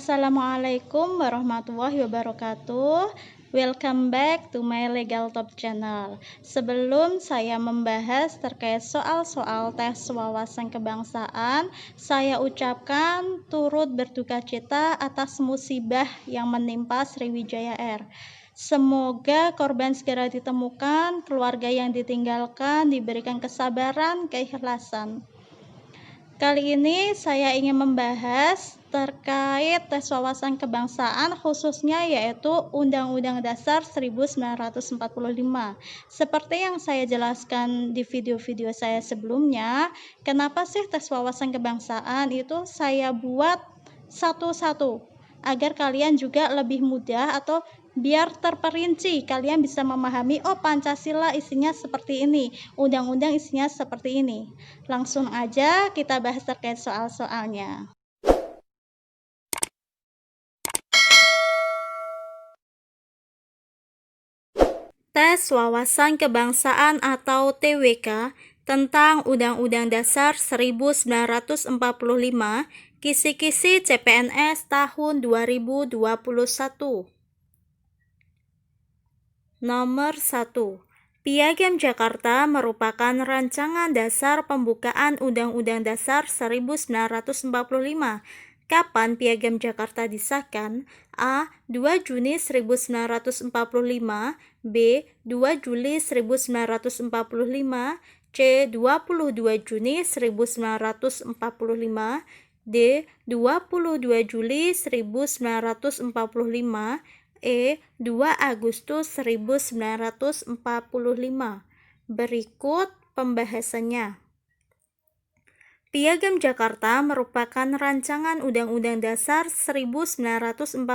Assalamualaikum warahmatullahi wabarakatuh. Welcome back to my Legal Top channel. Sebelum saya membahas terkait soal-soal tes wawasan kebangsaan, saya ucapkan turut berduka cita atas musibah yang menimpa Sriwijaya Air. Semoga korban segera ditemukan, keluarga yang ditinggalkan diberikan kesabaran, keikhlasan. Kali ini saya ingin membahas terkait tes wawasan kebangsaan, khususnya yaitu Undang-Undang Dasar 1945. Seperti yang saya jelaskan di video-video saya sebelumnya, kenapa sih tes wawasan kebangsaan itu saya buat satu-satu agar kalian juga lebih mudah atau biar terperinci, kalian bisa memahami, oh Pancasila isinya seperti ini, undang-undang isinya seperti ini. Langsung aja kita bahas terkait soal-soalnya. Tes wawasan kebangsaan atau TWK tentang Undang-Undang Dasar 1945, kisi-kisi CPNS tahun 2021. Nomor 1. Piagam Jakarta merupakan rancangan dasar pembukaan Undang-Undang Dasar 1945. Kapan Piagam Jakarta disahkan? A. 2 Juni 1945, B. 2 Juli 1945, C. 22 Juni 1945, D. 22 Juli 1945, E. 2 Agustus 1945. Berikut pembahasannya. Piagam Jakarta merupakan rancangan Undang-Undang Dasar 1945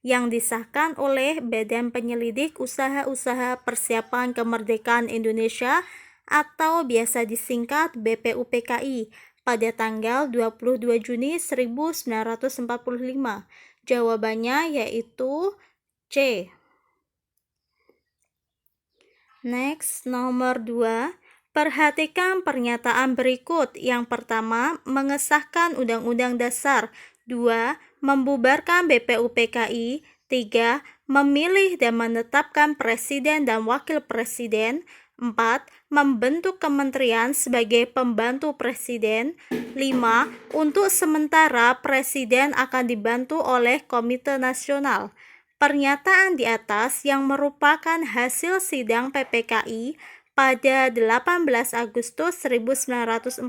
yang disahkan oleh Badan Penyelidik Usaha-Usaha Persiapan Kemerdekaan Indonesia atau biasa disingkat BPUPKI pada tanggal 22 Juni 1945. Jawabannya yaitu C. Next, nomor 2. Perhatikan pernyataan berikut. Yang pertama, mengesahkan Undang-Undang Dasar. 2. Membubarkan BPUPKI. 3. Memilih dan menetapkan Presiden dan Wakil Presiden. 4. Membentuk kementerian sebagai pembantu Presiden. 5. Untuk sementara, Presiden akan dibantu oleh Komite Nasional. Pernyataan di atas yang merupakan hasil sidang PPKI pada 18 Agustus 1945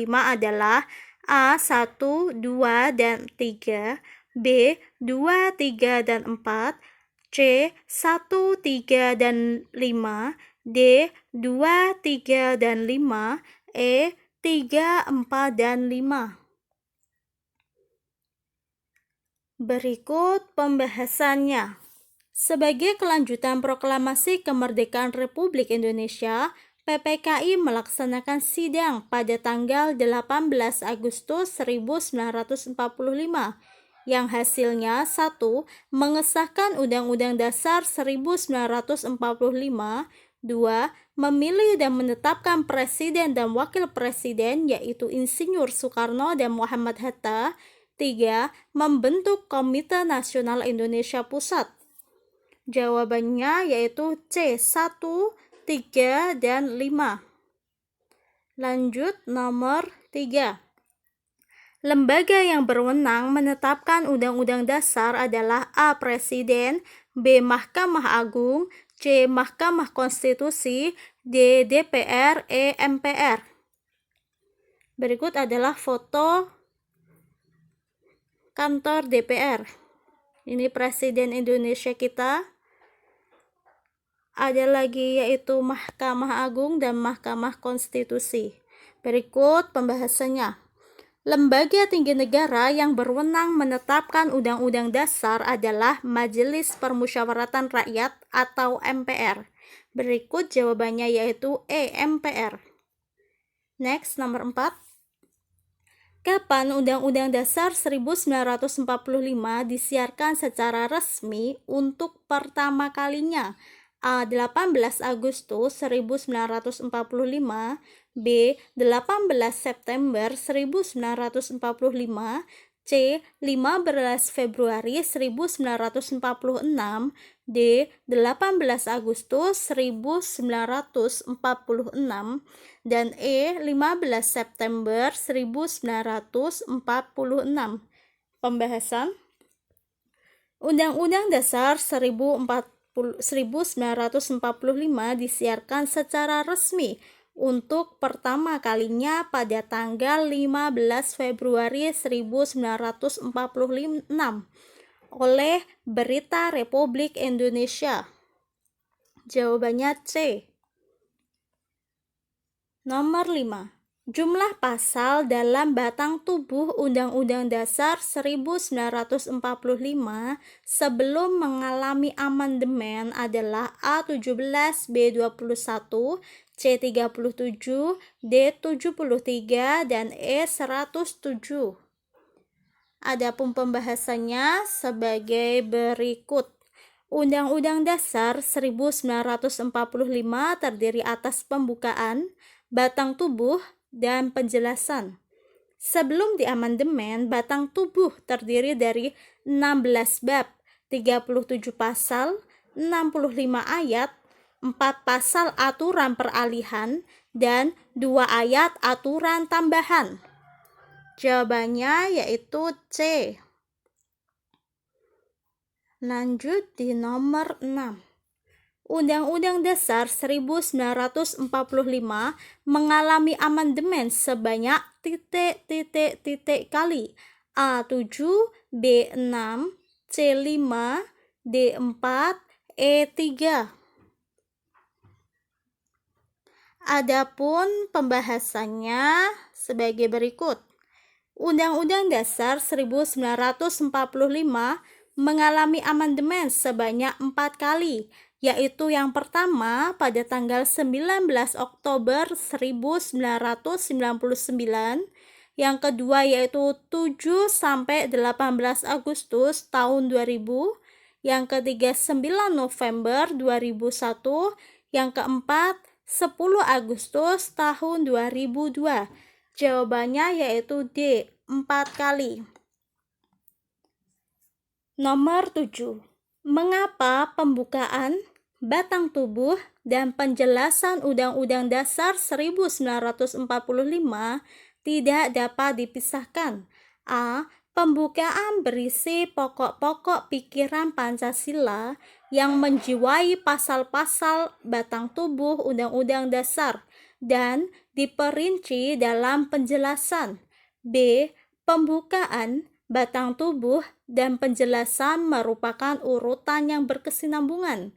adalah A. 1, 2, dan 3, B. 2, 3, dan 4, C. 1, 3, dan 5, D. 2, 3, dan 5, E. 3, 4, dan 5. Berikut pembahasannya. Sebagai kelanjutan proklamasi kemerdekaan Republik Indonesia, PPKI melaksanakan sidang pada tanggal 18 Agustus 1945 yang hasilnya 1. Mengesahkan Undang-Undang Dasar 1945, 2. Memilih dan menetapkan Presiden dan Wakil Presiden yaitu Insinyur Soekarno dan Muhammad Hatta, 3. Membentuk Komite Nasional Indonesia Pusat. Jawabannya yaitu C. 1, 3, dan 5. Lanjut nomor 3. Lembaga yang berwenang menetapkan Undang-Undang Dasar adalah A. Presiden, B. Mahkamah Agung, C. Mahkamah Konstitusi, D. DPR, E. MPR. Berikut adalah foto kantor DPR. Ini Presiden Indonesia kita. Ada lagi yaitu Mahkamah Agung dan Mahkamah Konstitusi. Berikut pembahasannya. Lembaga tinggi negara yang berwenang menetapkan Undang-Undang Dasar adalah Majelis Permusyawaratan Rakyat atau MPR. Berikut jawabannya yaitu E. MPR. Next, nomor 4. Kapan Undang-Undang Dasar 1945 disiarkan secara resmi untuk pertama kalinya? A. 18 Agustus 1945, B. 18 September 1945, C. 15 Februari 1946, D. 18 Agustus 1946, dan E. 15 September 1946. Pembahasan. Undang-Undang Dasar 1945 disiarkan secara resmi untuk pertama kalinya pada tanggal 15 Februari 1946 oleh Berita Republik Indonesia. Jawabannya C. Nomor 5. Jumlah pasal dalam batang tubuh Undang-Undang Dasar 1945 sebelum mengalami amandemen adalah A17, B21, C37, D73, dan E107. Adapun pembahasannya sebagai berikut. Undang-Undang Dasar 1945 terdiri atas pembukaan, batang tubuh, dan penjelasan. Sebelum diamandemen, batang tubuh terdiri dari 16 bab, 37 pasal, 65 ayat, 4 pasal aturan peralihan, dan 2 ayat aturan tambahan. Jawabannya yaitu C. Lanjut di nomor 6. Undang-Undang Dasar 1945 mengalami amandemen sebanyak kali A7, B6, C5, D4, E3. Adapun pembahasannya sebagai berikut. Undang-Undang Dasar 1945 mengalami amandemen sebanyak 4 kali, yaitu yang pertama pada tanggal 19 Oktober 1999, yang kedua yaitu 7 sampai 18 Agustus tahun 2000, yang ketiga 9 November 2001, yang keempat 10 Agustus tahun 2002. Jawabannya yaitu D, 4 kali. Nomor 7. Mengapa pembukaan, batang tubuh, dan penjelasan Undang-Undang Dasar 1945 tidak dapat dipisahkan? A. Pembukaan berisi pokok-pokok pikiran Pancasila yang menjiwai pasal-pasal batang tubuh Undang-Undang Dasar dan diperinci dalam penjelasan. B. Pembukaan, batang tubuh, dan penjelasan merupakan urutan yang berkesinambungan.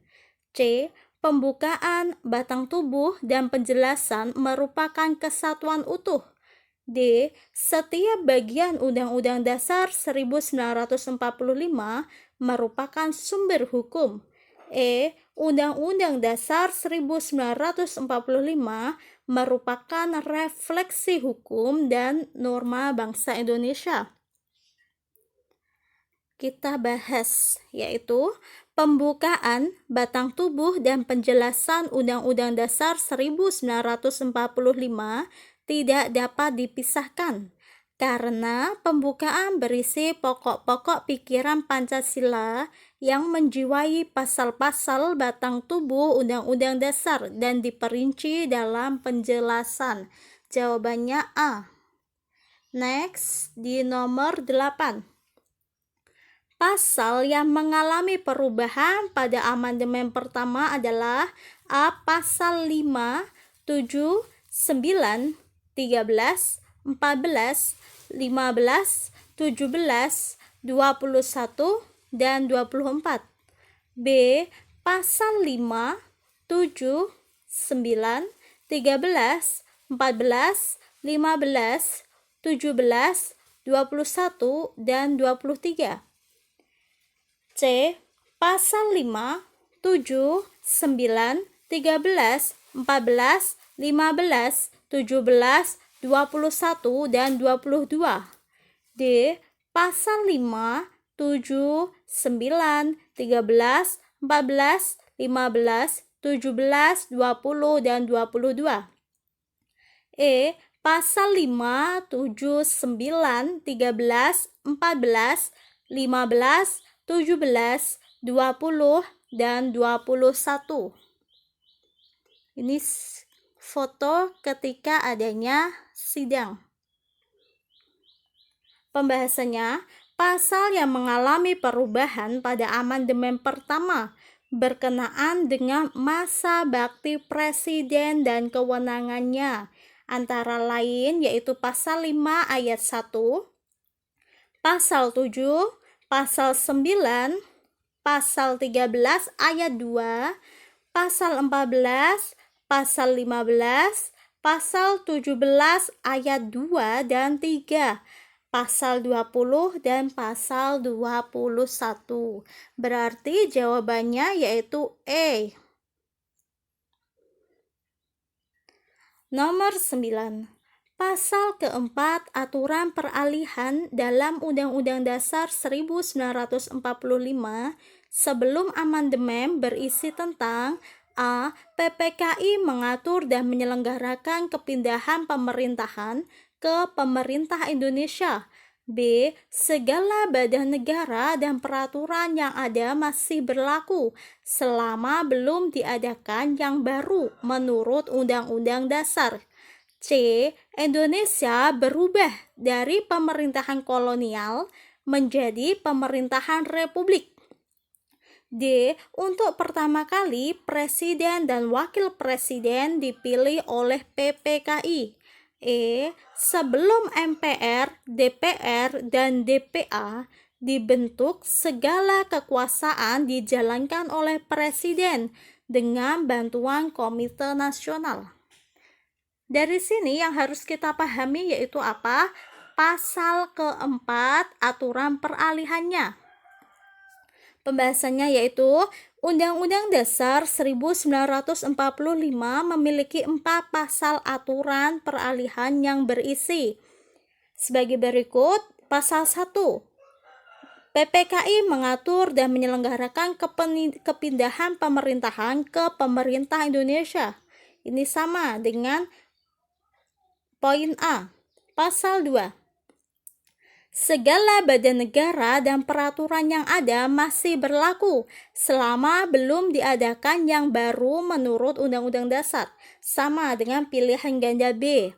C. Pembukaan, batang tubuh, dan penjelasan merupakan kesatuan utuh. D. Setiap bagian Undang-Undang Dasar 1945 merupakan sumber hukum. E. Undang-Undang Dasar 1945 merupakan refleksi hukum dan norma bangsa Indonesia. Kita bahas, yaitu pembukaan, batang tubuh, dan penjelasan Undang-Undang Dasar 1945 tidak dapat dipisahkan karena pembukaan berisi pokok-pokok pikiran Pancasila yang menjiwai pasal-pasal batang tubuh Undang-Undang Dasar dan diperinci dalam penjelasan. Jawabannya A. Next, di nomor 8. Pasal yang mengalami perubahan pada amandemen pertama adalah A. Pasal 5, 7, 9, 13, 14, 15, 17, 21, dan 24. B. Pasal 5, 7, 9, 13, 14, 15, 17, 21, dan 23. C. Pasal 5, 7, 9, 13, 14, 15, 17, 21, dan 22. D. Pasal 5, 7, 9, 13, 14, 15, 17, 20, dan 22. E. Pasal 5, 7, 9, 13, 14, 15, 17, 20, dan 21. Ini foto ketika adanya sidang. Pembahasannya, pasal yang mengalami perubahan pada amandemen pertama berkenaan dengan masa bakti presiden dan kewenangannya, antara lain yaitu pasal 5 ayat 1, pasal 7, pasal 9, pasal 13 ayat 2, pasal 14, pasal 15, pasal 17 ayat 2 dan 3, pasal 20 dan pasal 21. Berarti jawabannya yaitu E. Nomor 9. Pasal keempat aturan peralihan dalam Undang-Undang Dasar 1945 sebelum amandemen berisi tentang A. PPKI mengatur dan menyelenggarakan kepindahan pemerintahan ke pemerintah Indonesia. B. Segala badan negara dan peraturan yang ada masih berlaku selama belum diadakan yang baru menurut Undang-Undang Dasar. C. Indonesia berubah dari pemerintahan kolonial menjadi pemerintahan republik. D. Untuk pertama kali, presiden dan wakil presiden dipilih oleh PPKI. E. Sebelum MPR, DPR, dan DPA dibentuk, segala kekuasaan dijalankan oleh presiden dengan bantuan Komite Nasional. Dari sini yang harus kita pahami yaitu apa? Pasal keempat, aturan peralihannya. Pembahasannya yaitu Undang-Undang Dasar 1945 memiliki 4 pasal aturan peralihan yang berisi sebagai berikut. Pasal 1. PPKI mengatur dan menyelenggarakan kepindahan pemerintahan ke pemerintah Indonesia. Ini sama dengan poin A. Pasal 2. Segala badan negara dan peraturan yang ada masih berlaku selama belum diadakan yang baru menurut Undang-Undang Dasar, sama dengan pilihan ganda B.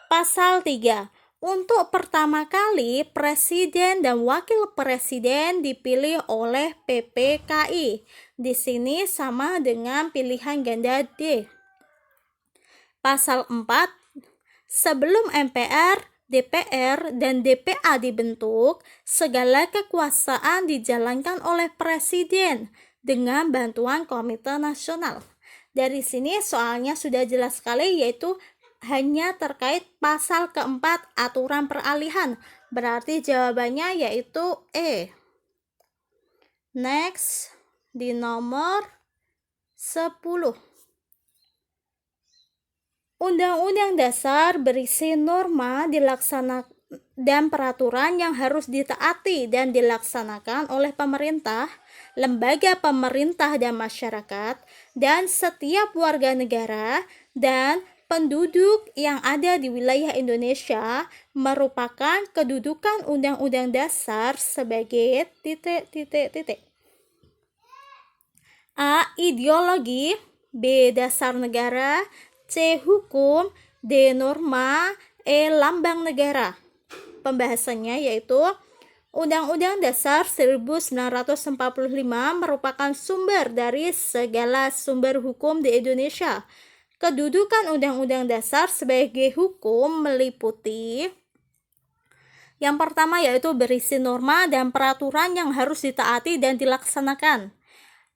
Pasal 3. Untuk pertama kali, presiden dan wakil presiden dipilih oleh PPKI. Di sini sama dengan pilihan ganda D. Pasal 4. Sebelum MPR, DPR, dan DPA dibentuk, segala kekuasaan dijalankan oleh presiden dengan bantuan Komite Nasional. Dari sini soalnya sudah jelas sekali, yaitu hanya terkait pasal keempat aturan peralihan. Berarti jawabannya yaitu E. Next, di nomor 10. Undang-Undang Dasar berisi norma dan peraturan yang harus ditaati dan dilaksanakan oleh pemerintah, lembaga pemerintah dan masyarakat, dan setiap warga negara dan penduduk yang ada di wilayah Indonesia, merupakan kedudukan Undang-Undang Dasar sebagai A. Ideologi, B. Dasar negara, C. Hukum, D. Norma, E. Lambang negara. Pembahasannya yaitu Undang-Undang Dasar 1945 merupakan sumber dari segala sumber hukum di Indonesia. Kedudukan Undang-Undang Dasar sebagai hukum meliputi yang pertama yaitu berisi norma dan peraturan yang harus ditaati dan dilaksanakan,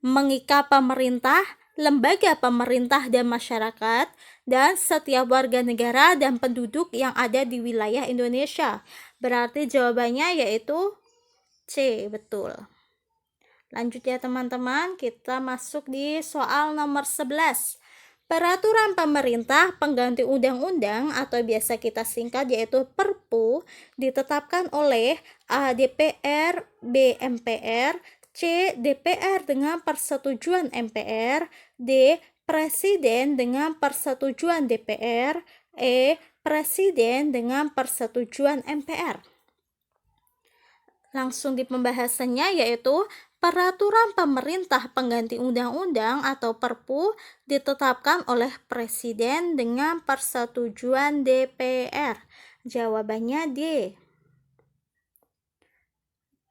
mengikat pemerintah, lembaga pemerintah dan masyarakat, dan setiap warga negara dan penduduk yang ada di wilayah Indonesia. Berarti jawabannya yaitu C, betul. Lanjut ya teman-teman, kita masuk di soal nomor 11. Peraturan pemerintah pengganti undang-undang atau biasa kita singkat yaitu Perpu ditetapkan oleh A. DPR, B. MPR, C. DPR dengan persetujuan MPR, D. Presiden dengan persetujuan DPR, E. Presiden dengan persetujuan MPR. Langsung di pembahasannya, yaitu peraturan pemerintah pengganti undang-undang atau Perpu ditetapkan oleh Presiden dengan persetujuan DPR. Jawabannya D.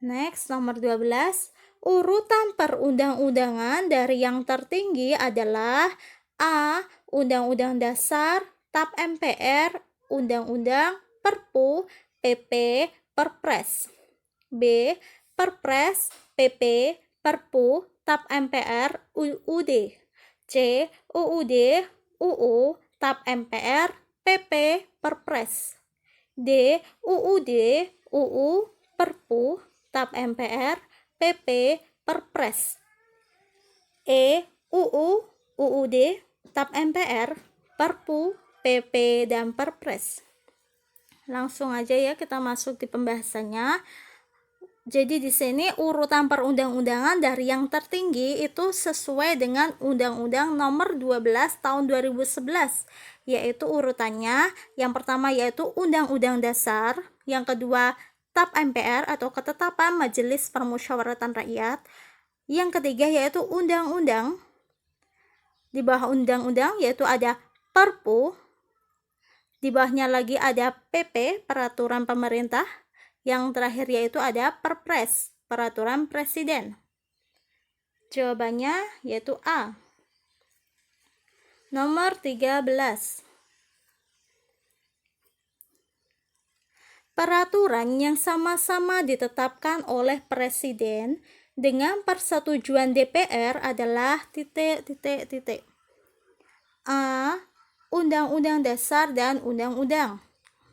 Next, nomor 12. Urutan perundang-undangan dari yang tertinggi adalah A. Undang-Undang Dasar, TAP MPR, Undang-Undang, Perpu, PP, Perpres. B. Perpres, PP, Perpu, TAP MPR, UUD. C. UUD, UU, TAP MPR, PP, Perpres. D. UUD, UU, Perpu, TAP MPR, PP, Perpres. E. UU, UUD, TAP MPR, Perpu, PP, dan Perpres. Langsung aja ya kita masuk di pembahasannya. Jadi di sini urutan perundang-undangan dari yang tertinggi itu sesuai dengan Undang-Undang Nomor 12 Tahun 2011, yaitu urutannya yang pertama yaitu Undang-Undang Dasar, yang kedua TAP MPR atau Ketetapan Majelis Permusyawaratan Rakyat, yang ketiga yaitu undang-undang. Di bawah undang-undang yaitu ada Perpu, di bawahnya lagi ada PP, Peraturan Pemerintah, yang terakhir yaitu ada Perpres, Peraturan Presiden. Jawabannya yaitu A. Nomor 13. Peraturan yang sama-sama ditetapkan oleh Presiden dengan persetujuan DPR adalah A. Undang-Undang Dasar dan Undang-Undang.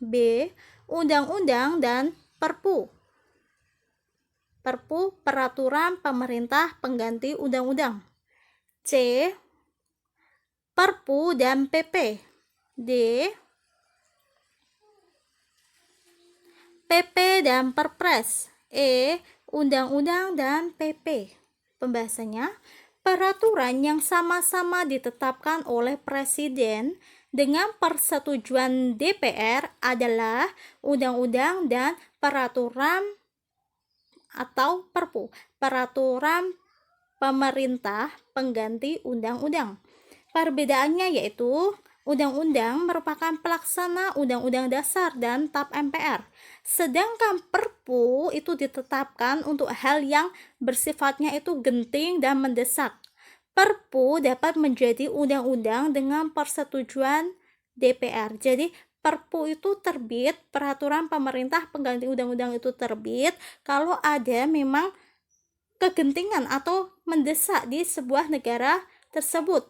B. Undang-Undang dan Perpu. Perpu, Peraturan Pemerintah Pengganti Undang-Undang. C. Perpu dan PP. D. PP dan Perpres. E. Undang-Undang dan PP. Pembahasannya, peraturan yang sama-sama ditetapkan oleh Presiden dengan persetujuan DPR adalah undang-undang dan peraturan atau Perpu, Peraturan Pemerintah Pengganti Undang-Undang. Perbedaannya yaitu undang-undang merupakan pelaksana Undang-Undang Dasar dan TAP MPR, sedangkan Perpu itu ditetapkan untuk hal yang bersifatnya itu genting dan mendesak. Perpu dapat menjadi undang-undang dengan persetujuan DPR. Jadi Perpu itu terbit, peraturan pemerintah pengganti undang-undang itu terbit kalau ada memang kegentingan atau mendesak di sebuah negara tersebut.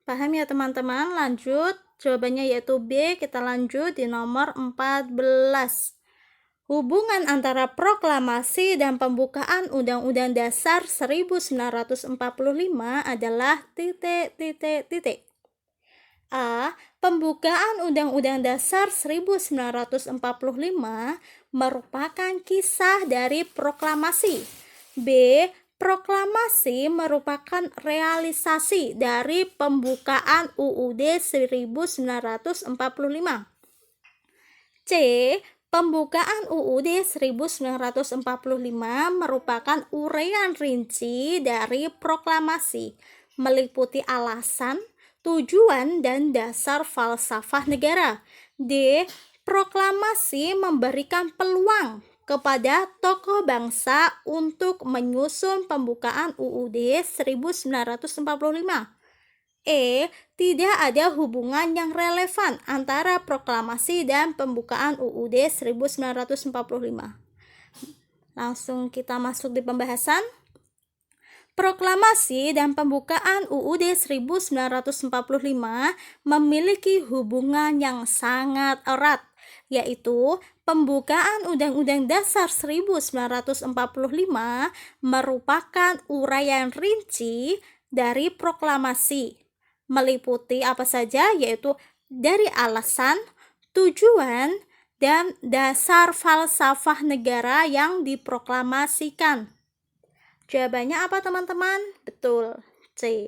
Paham ya teman-teman? Lanjut, jawabannya yaitu B. Kita lanjut di nomor 14. Hubungan antara proklamasi dan pembukaan Undang-Undang Dasar 1945 adalah A. Pembukaan Undang-Undang Dasar 1945 merupakan kisah dari proklamasi. B. Proklamasi merupakan realisasi dari pembukaan UUD 1945. C. Pembukaan UUD 1945 merupakan uraian rinci dari proklamasi, meliputi alasan, tujuan, dan dasar falsafah negara. D. Proklamasi memberikan peluang kepada tokoh bangsa untuk menyusun pembukaan UUD 1945. E. Tidak ada hubungan yang relevan antara proklamasi dan pembukaan UUD 1945. Langsung kita masuk di pembahasan. Proklamasi dan pembukaan UUD 1945 memiliki hubungan yang sangat erat, yaitu pembukaan Undang-Undang Dasar 1945 merupakan uraian rinci dari proklamasi, meliputi apa saja, yaitu dari alasan, tujuan, dan dasar falsafah negara yang diproklamasikan. Jawabannya apa teman-teman? Betul, C.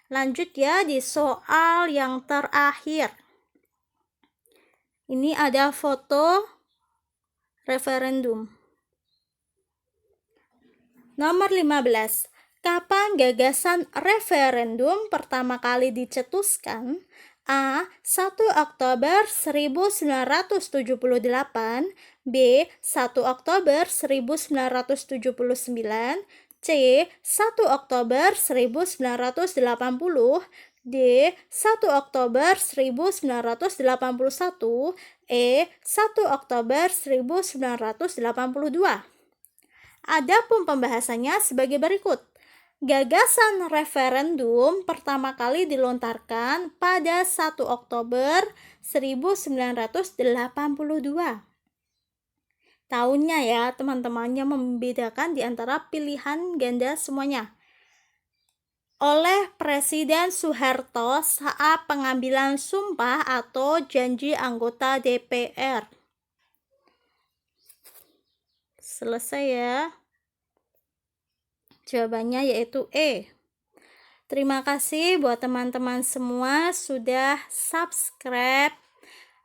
Lanjut ya di soal yang terakhir. Ini ada foto referendum. Nomor 15. Kapan gagasan referendum pertama kali dicetuskan? A. 1 Oktober 1978, B. 1 Oktober 1979, C. 1 Oktober 1980, D. 1 Oktober 1981, E. 1 Oktober 1982. Adapun pembahasannya sebagai berikut. Gagasan referendum pertama kali dilontarkan pada 1 Oktober 1982. Tahunnya ya, teman-temannya membedakan di antara pilihan ganda semuanya. Oleh Presiden Soeharto saat pengambilan sumpah atau janji anggota DPR. Selesai ya. Jawabannya yaitu E. Terima kasih buat teman-teman semua sudah subscribe.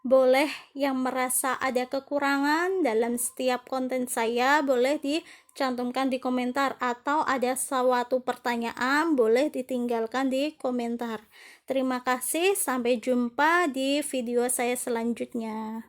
Boleh yang merasa ada kekurangan dalam setiap konten saya, boleh dicantumkan di komentar, atau ada suatu pertanyaan boleh ditinggalkan di komentar. Terima kasih, sampai jumpa di video saya selanjutnya.